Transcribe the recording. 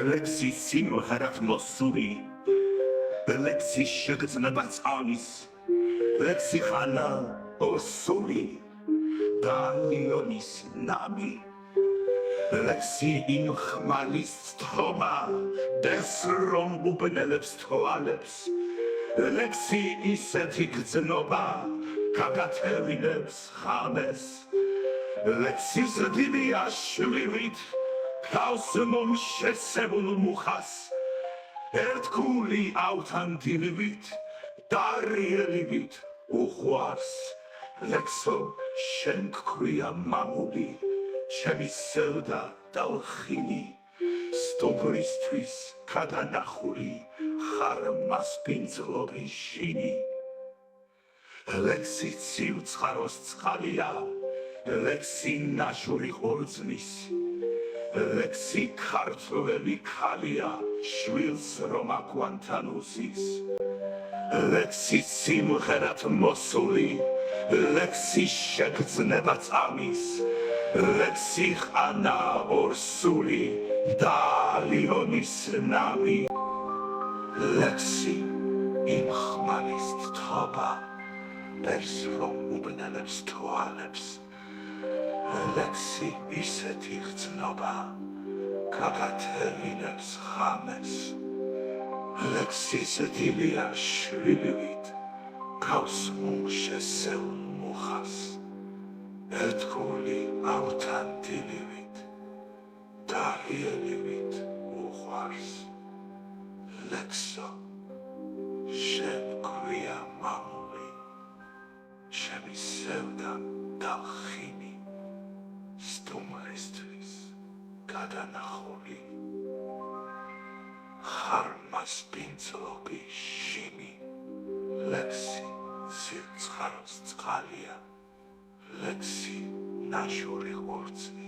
ლექსი სიმღერად მოსული ლექსი შეგრძნებაც ამის ლექსი ხანა ოსული და ლიონის ნამი ლექსი იმ ხმალის თომა დეს რომ უბნელებს თვალებს ლექსი ისეთი გრძნობა გაგათევინებს ხამეს ლექსი ზრდილია შვილით თავს მომშესებულ მუხას ერთგული ავთანდილივით დარიელივით უხვარს ლექსო შენ გქვია მამული ჩემი სევდა დალხინი სტუმრისთვის გადანახული ხარ მასპინძლობი შინი ლექსი ციუცხაროს წყალია ლექსი ნაშური ყურძნის ლექსი ქართველი ქალია შვილს რომ აგვანთანუსის ლექსი სიმღერად მოსული ლექსი შეგრძნება წამის ლექსი ხანა ორსული და ლიონის ნამი ლექსი იმ ხმალის თობა დეს რომ უბნელებს თვალებს ლექსი ისეთი გრძნობა გაგათევინებს ხამეს ლექსი ზრდილია შვილივით გავს მომშესებულ მუხას ერთგული ავთანდილივით დარიელივით უყვარს ლექსო შენ გქვია მამული ჩემი სევდა დალხინი სტუმრისთვის გადანახული ხარ მასპინძლობი შინი ლექსი ციუცხაროს წყალია ლექსი ნაშური ყურძნის